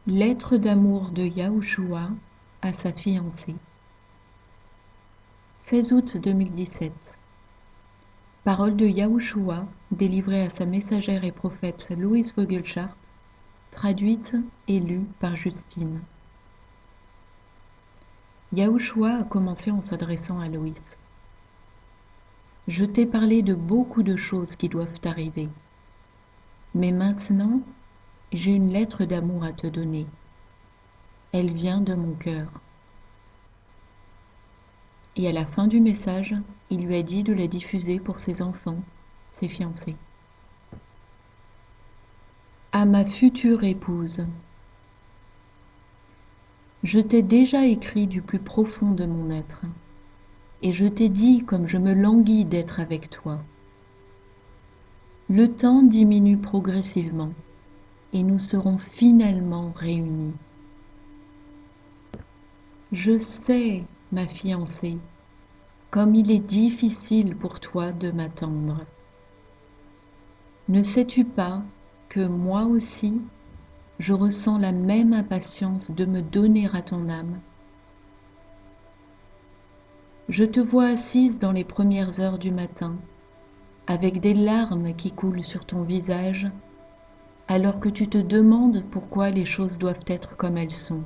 Lettre d'amour de Yahushua à sa fiancée. 16 août 2017. Parole de Yahushua délivrée à sa messagère et prophète Louise Vogelchardt, traduite et lue par Justine. Yahushua a commencé en s'adressant à Louise. Je t'ai parlé de beaucoup de choses qui doivent arriver. Mais maintenant, j'ai une lettre d'amour à te donner. Elle vient de mon cœur. Et à la fin du message, il lui a dit de la diffuser pour ses enfants, ses fiancés. À ma future épouse. Je t'ai déjà écrit du plus profond de mon être, et je t'ai dit comme je me languis d'être avec toi. Le temps diminue progressivement, et nous serons finalement réunis. Je sais, ma fiancée, comme il est difficile pour toi de m'attendre. Ne sais-tu pas que moi aussi, je ressens la même impatience de me donner à ton âme? Je te vois assise dans les premières heures du matin, avec des larmes qui coulent sur ton visage, alors que tu te demandes pourquoi les choses doivent être comme elles sont.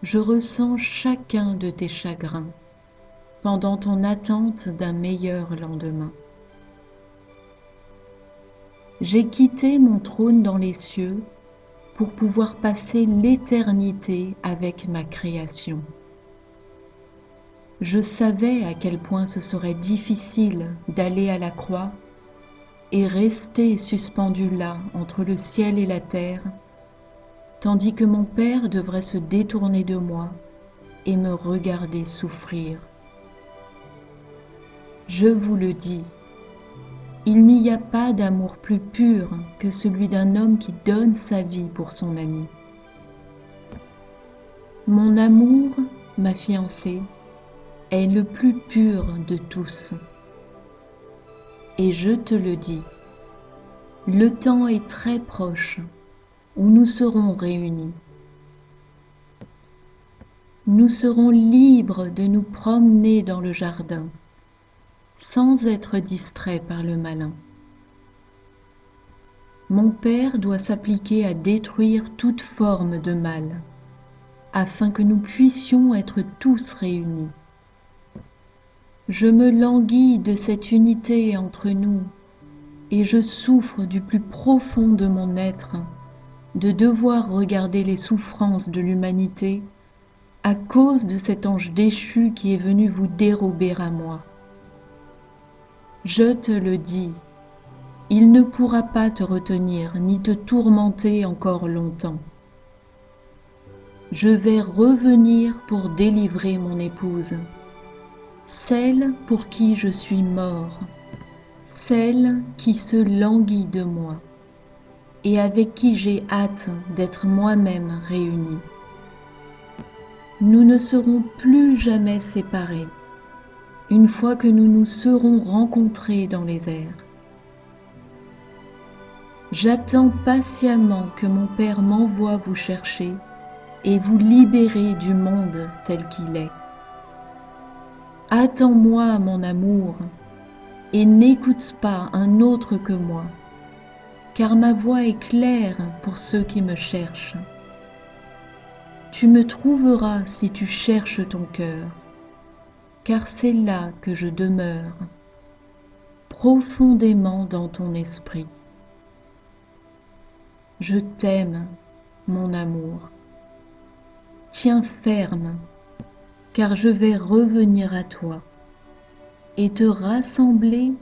Je ressens chacun de tes chagrins pendant ton attente d'un meilleur lendemain. J'ai quitté mon trône dans les cieux pour pouvoir passer l'éternité avec ma création. Je savais à quel point ce serait difficile d'aller à la croix et rester suspendu là entre le ciel et la terre, tandis que mon Père devrait se détourner de moi et me regarder souffrir. Je vous le dis, il n'y a pas d'amour plus pur que celui d'un homme qui donne sa vie pour son ami. Mon amour, ma fiancée, est le plus pur de tous. Et je te le dis, le temps est très proche où nous serons réunis. Nous serons libres de nous promener dans le jardin, sans être distraits par le malin. Mon Père doit s'appliquer à détruire toute forme de mal, afin que nous puissions être tous réunis. Je me languis de cette unité entre nous, et je souffre du plus profond de mon être de devoir regarder les souffrances de l'humanité à cause de cet ange déchu qui est venu vous dérober à moi. Je te le dis, il ne pourra pas te retenir ni te tourmenter encore longtemps. Je vais revenir pour délivrer mon épouse, celle pour qui je suis mort, celle qui se languit de moi et avec qui j'ai hâte d'être moi-même réunie. Nous ne serons plus jamais séparés, une fois que nous nous serons rencontrés dans les airs. J'attends patiemment que mon Père m'envoie vous chercher et vous libérer du monde tel qu'il est. Attends-moi, mon amour, et n'écoute pas un autre que moi, car ma voix est claire pour ceux qui me cherchent. Tu me trouveras si tu cherches ton cœur, car c'est là que je demeure, profondément dans ton esprit. Je t'aime, mon amour. Tiens ferme, car je vais revenir à toi et te rassembler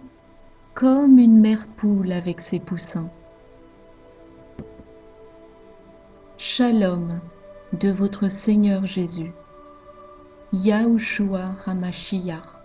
comme une mère poule avec ses poussins. Shalom de votre Seigneur Jésus, Yahushua HaMashiach.